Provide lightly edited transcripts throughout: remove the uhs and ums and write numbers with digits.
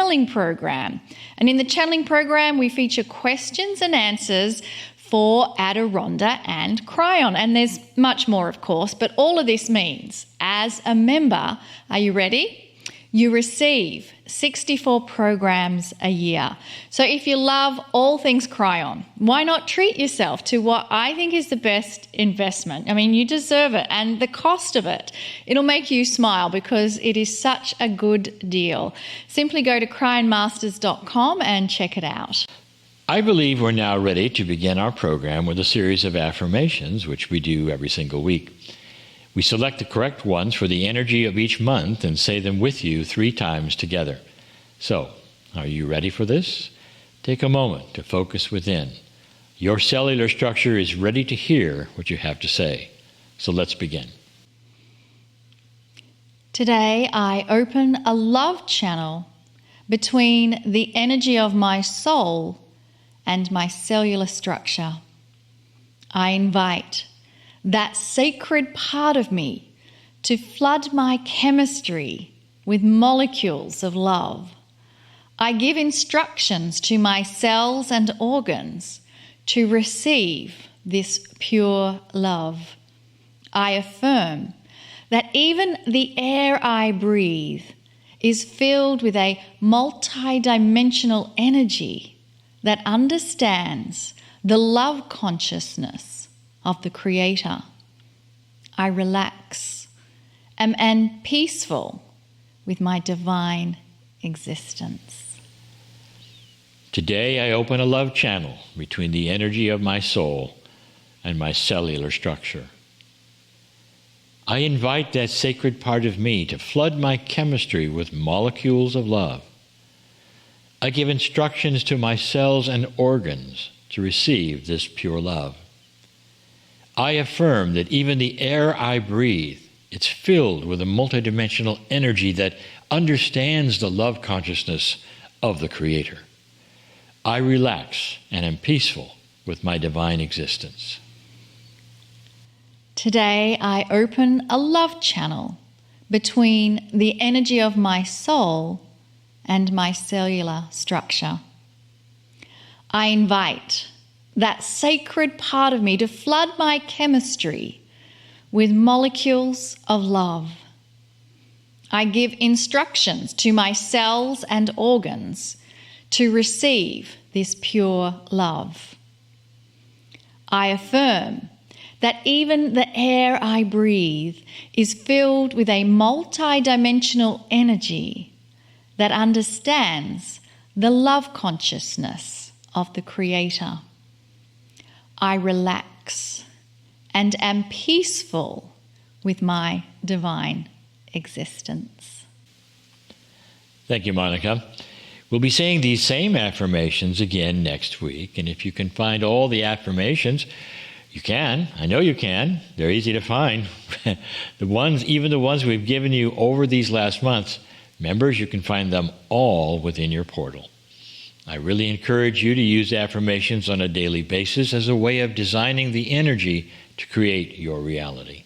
channeling program. And in the channeling program, we feature questions and answers for Rhonda and Kryon. And there's much more, of course, but all of this means, as a member, are you ready? You receive 64 programs a year. So if you love all things Kryon, why not treat yourself to what I think is the best investment? I mean, you deserve it. And the cost of it, it'll make you smile because it is such a good deal. Simply go to cryonmasters.com and check it out. I believe we're now ready to begin our program with a series of affirmations, which we do every single week. We select the correct ones for the energy of each month and say them with you 3 times together. So, are you ready for this? Take a moment to focus within. Your cellular structure is ready to hear what you have to say. So let's begin. Today, I open a love channel between the energy of my soul and my cellular structure. I invite that sacred part of me to flood my chemistry with molecules of love. I give instructions to my cells and organs to receive this pure love. I affirm that even the air I breathe is filled with a multidimensional energy that understands the love consciousness of the Creator. I relax and peaceful with my divine existence. Today I open a love channel between the energy of my soul and my cellular structure. I invite that sacred part of me to flood my chemistry with molecules of love. I give instructions to my cells and organs to receive this pure love. I affirm that even the air I breathe, it's filled with a multidimensional energy that understands the love consciousness of the Creator. I relax and am peaceful with my divine existence. Today, I open a love channel between the energy of my soul and my cellular structure. I invite that sacred part of me to flood my chemistry with molecules of love. I give instructions to my cells and organs to receive this pure love. I affirm that even the air I breathe is filled with a multidimensional energy that understands the love consciousness of the Creator. I relax and am peaceful with my divine existence. Thank you, Monika. We'll be saying these same affirmations again next week, and if you can find all the affirmations, you can. I know you can. They're easy to find. Even the ones we've given you over these last months, members, you can find them all within your portal. I really encourage you to use affirmations on a daily basis as a way of designing the energy to create your reality.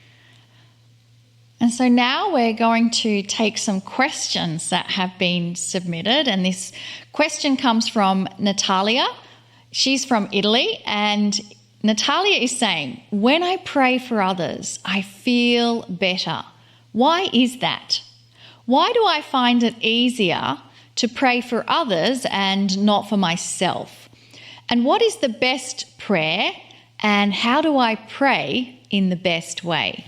And so now we're going to take some questions that have been submitted. And this question comes from Natalia. She's from Italy. And Natalia is saying, when I pray for others, I feel better. Why is that? Why do I find it easier to pray for others and not for myself? And what is the best prayer? And how do I pray in the best way?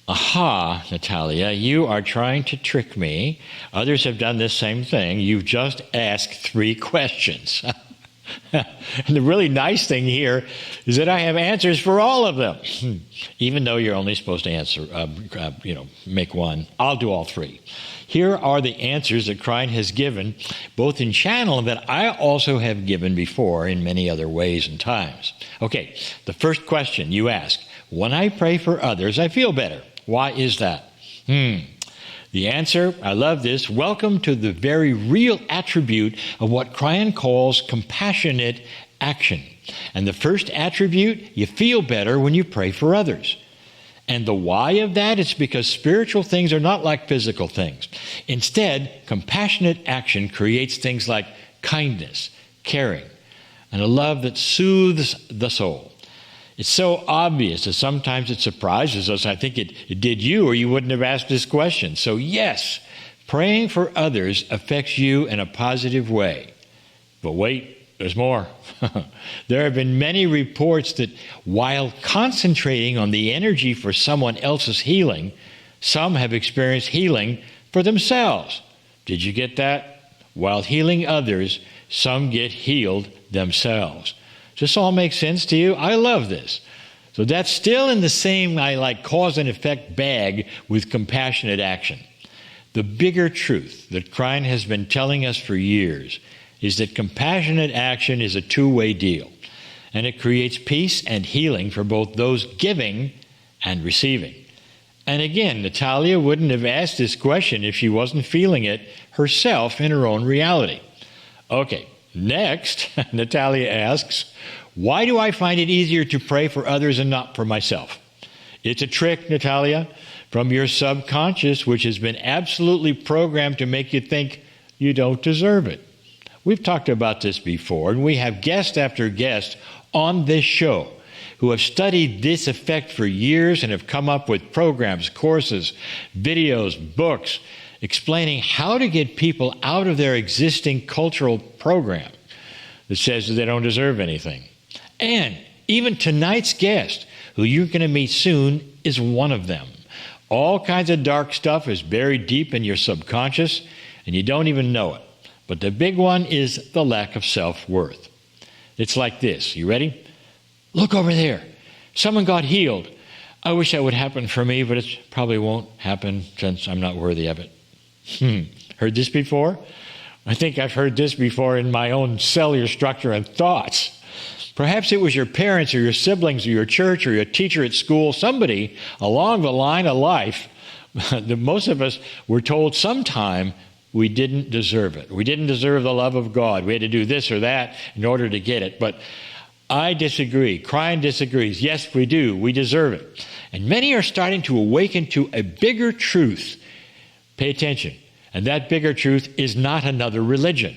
Aha, Natalia, you are trying to trick me. Others have done this same thing. You've just asked 3 questions. And the really nice thing here is that I have answers for all of them. Even though you're only supposed to answer, make one, I'll do all 3. Here are the answers that Kryon has given, both in channel and that I also have given before in many other ways and times. Okay, the first question you ask, when I pray for others, I feel better. Why is that? The answer, I love this, welcome to the very real attribute of what Kryon calls compassionate action. And the first attribute, you feel better when you pray for others. And the why of that is because spiritual things are not like physical things. Instead, compassionate action creates things like kindness, caring, and a love that soothes the soul. It's so obvious that sometimes it surprises us. I think it did you, or you wouldn't have asked this question. So yes, praying for others affects you in a positive way. But wait, there's more. There have been many reports that while concentrating on the energy for someone else's healing, some have experienced healing for themselves. Did you get that? While healing others, some get healed themselves. Does this all make sense to you? I love this. So that's still in the same cause and effect bag with compassionate action. The bigger truth that Kryon has been telling us for years is that compassionate action is a two-way deal, and it creates peace and healing for both those giving and receiving. And again, Natalia wouldn't have asked this question if she wasn't feeling it herself in her own reality. Okay, next, Natalia asks, why do I find it easier to pray for others and not for myself? It's a trick, Natalia, from your subconscious, which has been absolutely programmed to make you think you don't deserve it. We've talked about this before, and we have guest after guest on this show who have studied this effect for years and have come up with programs, courses, videos, books, explaining how to get people out of their existing cultural program that says that they don't deserve anything. And even tonight's guest, who you're going to meet soon, is one of them. All kinds of dark stuff is buried deep in your subconscious, and you don't even know it. But the big one is the lack of self-worth. It's like this. You ready? Look over there. Someone got healed. I wish that would happen for me, but it probably won't happen since I'm not worthy of it. Heard this before? I think I've heard this before in my own cellular structure and thoughts. Perhaps it was your parents or your siblings or your church or your teacher at school, somebody along the line of life that most of us were told sometime we didn't deserve it. We didn't deserve the love of God. We had to do this or that in order to get it. But I disagree. Kryon disagrees. Yes, we do. We deserve it. And many are starting to awaken to a bigger truth. Pay attention. And that bigger truth is not another religion.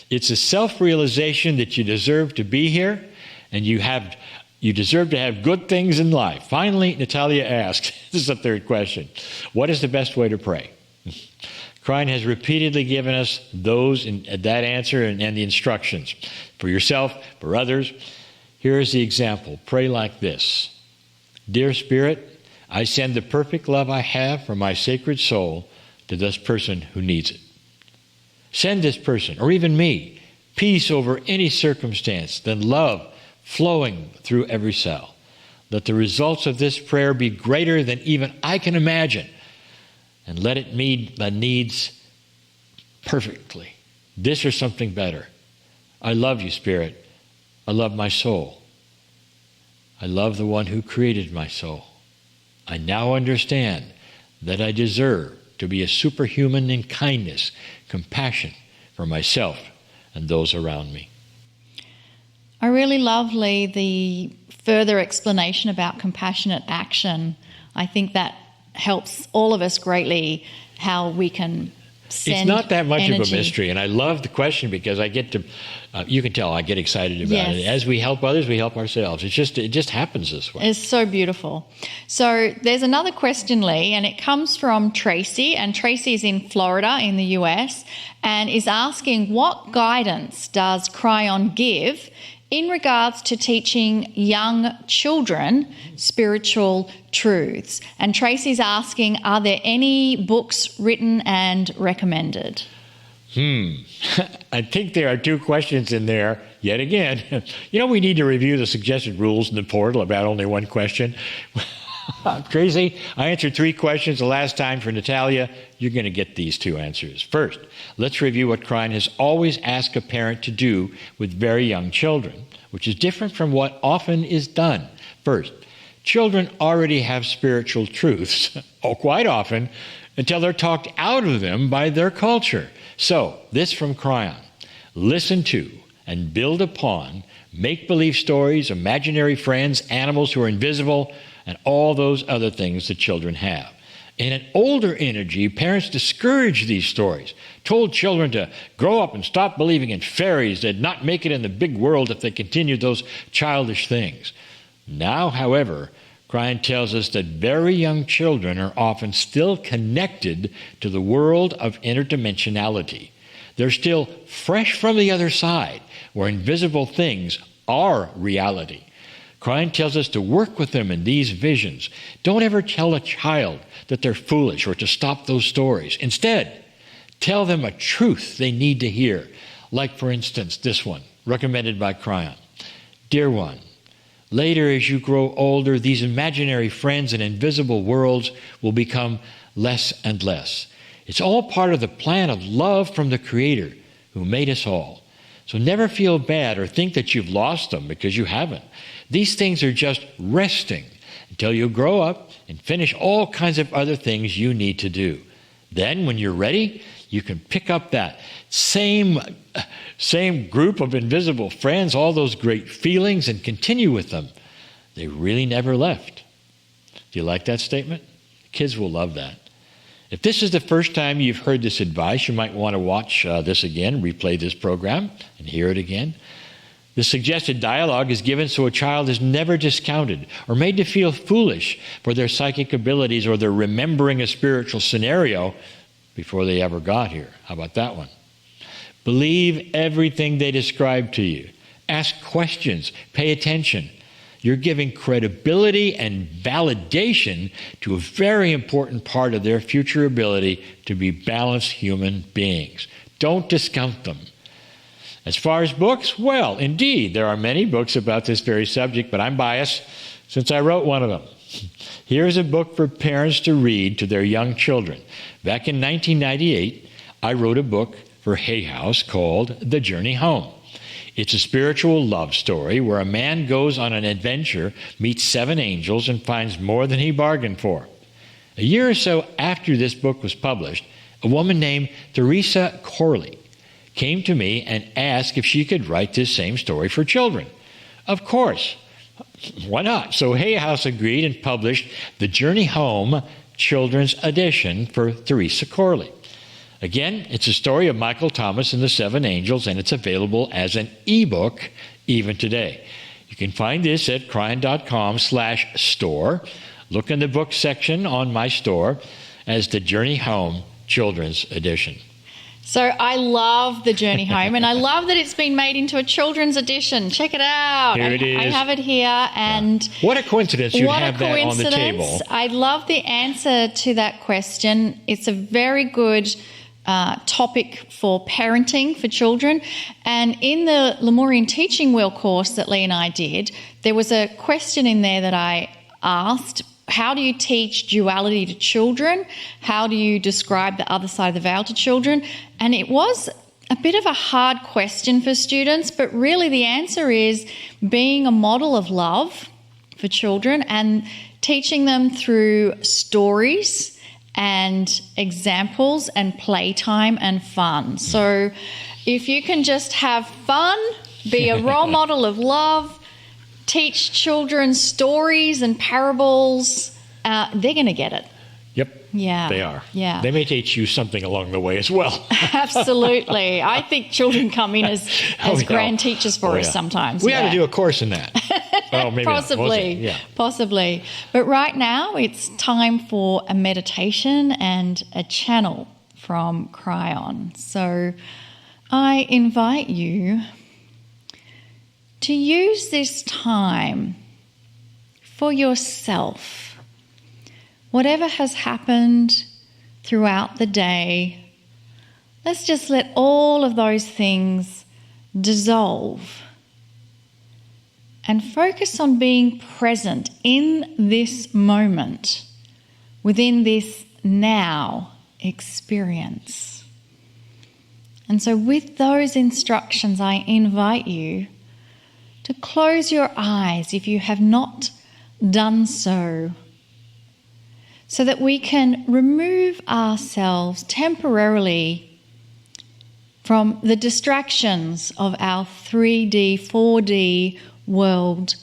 It's a self-realization that you deserve to be here, and you deserve to have good things in life. Finally, Natalia asks, this is the third question, what is the best way to pray? Kryon has repeatedly given us that answer and the instructions for yourself, for others. Here is the example. Pray like this. Dear Spirit, I send the perfect love I have for my sacred soul to this person who needs it. Send this person, or even me, peace over any circumstance, then love flowing through every cell. Let the results of this prayer be greater than even I can imagine, and let it meet the needs perfectly. This or something better. I love you, Spirit. I love my soul. I love the one who created my soul. I now understand that I deserve to be a superhuman in kindness, compassion for myself and those around me. I really love, Lee, the further explanation about compassionate action. I think that helps all of us greatly how we can send It's not that much energy. of a mystery, and I love the question because I get to, you can tell I get excited about it. As we help others, we help ourselves. It just happens this way. It's so beautiful. So there's another question, Lee, and it comes from Tracy, and Tracy is in Florida in the US, and is asking what guidance does Kryon give in regards to teaching young children spiritual truths. And Tracy's asking, are there any books written and recommended? I think there are two questions in there, yet again. We need to review the suggested rules in the portal about only one question. Tracy, I answered 3 questions the last time for Natalia. You're going to get these 2 answers. First, let's review what Kryon has always asked a parent to do with very young children, which is different from what often is done. First, children already have spiritual truths, quite often, until they're talked out of them by their culture. So, this from Kryon. Listen to and build upon make-believe stories, imaginary friends, animals who are invisible, and all those other things that children have. In an older energy, parents discouraged these stories, told children to grow up and stop believing in fairies, they'd not make it in the big world if they continued those childish things. Now, however, Kryon tells us that very young children are often still connected to the world of interdimensionality. They're still fresh from the other side, where invisible things are reality. Kryon tells us to work with them in these visions. Don't ever tell a child that they're foolish or to stop those stories. Instead, tell them a truth they need to hear. Like, for instance, this one, recommended by Kryon. Dear one, later as you grow older, these imaginary friends and invisible worlds will become less and less. It's all part of the plan of love from the Creator who made us all. So never feel bad or think that you've lost them, because you haven't. These things are just resting until you grow up and finish all kinds of other things you need to do. Then, when you're ready, you can pick up that same group of invisible friends, all those great feelings, and continue with them. They really never left. Do you like that statement? Kids will love that. If this is the first time you've heard this advice, you might want to watch this again, replay this program, and hear it again. The suggested dialogue is given so a child is never discounted or made to feel foolish for their psychic abilities or their remembering a spiritual scenario before they ever got here. How about that one? Believe everything they describe to you. Ask questions. Pay attention. You're giving credibility and validation to a very important part of their future ability to be balanced human beings. Don't discount them. As far as books, well, indeed, there are many books about this very subject, but I'm biased since I wrote one of them. Here's a book for parents to read to their young children. Back in 1998, I wrote a book for Hay House called The Journey Home. It's a spiritual love story where a man goes on an adventure, meets 7 angels, and finds more than he bargained for. A year or so after this book was published, a woman named Theresa Corley came to me and asked if she could write this same story for children. Of course. Why not? So Hay House agreed and published The Journey Home Children's Edition for Theresa Corley. Again, it's a story of Michael Thomas and the 7 Angels, and it's available as an ebook even today. You can find this at kryon.com/store. Look in the book section on my store as The Journey Home Children's Edition. So I love The Journey Home, and I love that it's been made into a children's edition. Check it out. Here it is. I have it here. And what a coincidence you have that on the table. I love the answer to that question. It's a very good topic for parenting for children. And in the Lemurian Teaching Wheel course that Lee and I did, there was a question in there that I asked. How do you teach duality to children? How do you describe the other side of the veil to children? And it was a bit of a hard question for students, but really the answer is being a model of love for children and teaching them through stories and examples and playtime and fun. So if you can just have fun, be a role model of love, teach children stories and parables, they're going to get it. Yep. Yeah. They are. Yeah. They may teach you something along the way as well. Absolutely. I think children come in as grand teachers for us sometimes. We ought to do a course in that. Oh, maybe Possibly. Not. Yeah. Possibly. But right now it's time for a meditation and a channel from Kryon. So I invite you to use this time for yourself. Whatever has happened throughout the day, let's just let all of those things dissolve and focus on being present in this moment, within this now experience. And so with those instructions, I invite you to close your eyes if you have not done so that we can remove ourselves temporarily from the distractions of our 3D, 4D world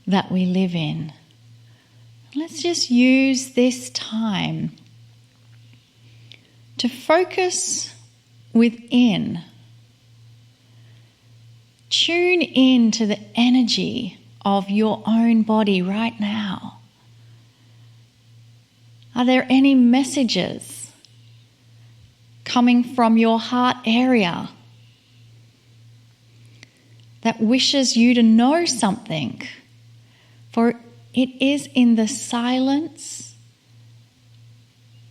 that we live in. Let's just use this time to focus within. Tune in to the energy of your own body right now. Are there any messages coming from your heart area that wishes you to know something? For it is in the silence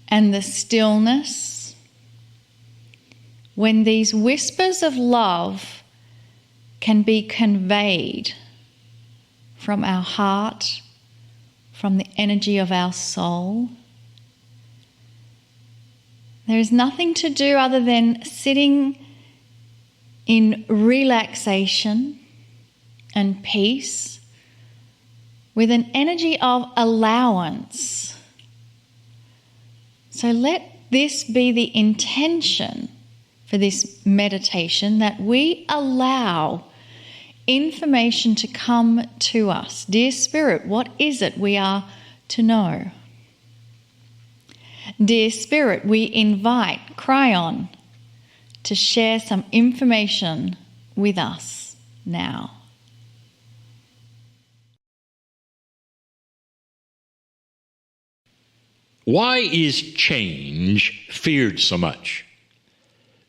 and the stillness when these whispers of love can be conveyed from our heart, from the energy of our soul. There is nothing to do other than sitting in relaxation and peace with an energy of allowance. So let this be the intention for this meditation, that we allow information to come to us. Dear Spirit, what is it we are to know? Dear Spirit, we invite Kryon to share some information with us now. Why is change feared so much?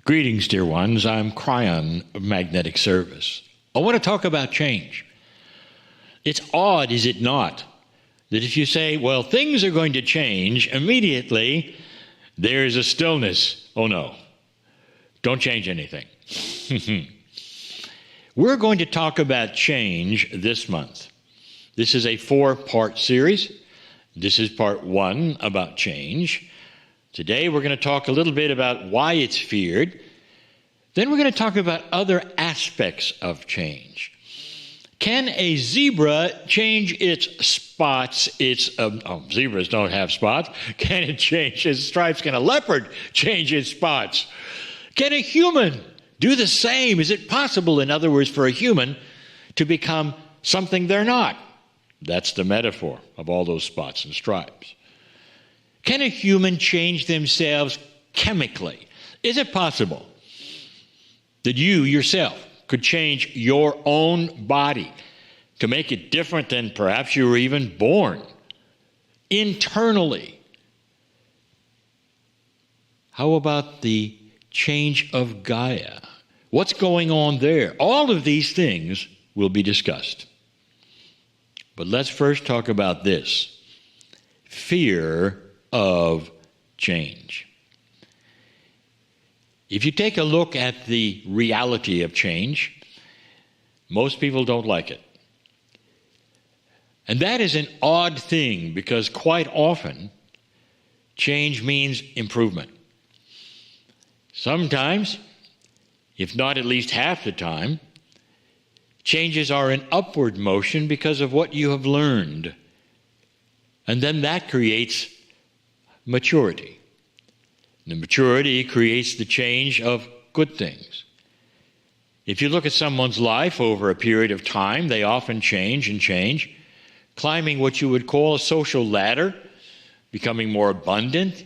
Greetings, dear ones. I'm Kryon of Magnetic Service. I want to talk about change. It's odd, is it not, that if you say, well, things are going to change, immediately there's a stillness. Oh no, don't change anything. We're going to talk about change this month. This is a 4-part series. This is part 1 about change. Today we're going to talk a little bit about why it's feared. Then we're going to talk about other aspects of change. Can a zebra change its spots? Zebras don't have spots. Can it change its stripes? Can a leopard change its spots? Can a human do the same? Is it possible, in other words, for a human to become something they're not? That's the metaphor of all those spots and stripes. Can a human change themselves chemically? Is it possible that you yourself could change your own body to make it different than perhaps you were even born internally? How about the change of Gaia? What's going on there? All of these things will be discussed. But let's first talk about this: fear of change. If you take a look at the reality of change, most people don't like it. And that is an odd thing, because quite often change means improvement. Sometimes, if not at least half the time, changes are an upward motion because of what you have learned. And then that creates maturity. The maturity creates the change of good things. If you look at someone's life over a period of time, they often change and change, climbing what you would call a social ladder, becoming more abundant.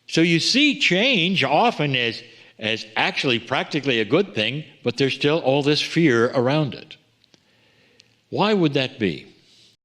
So you see change often as actually practically a good thing, but there's still all this fear around it. Why would that be?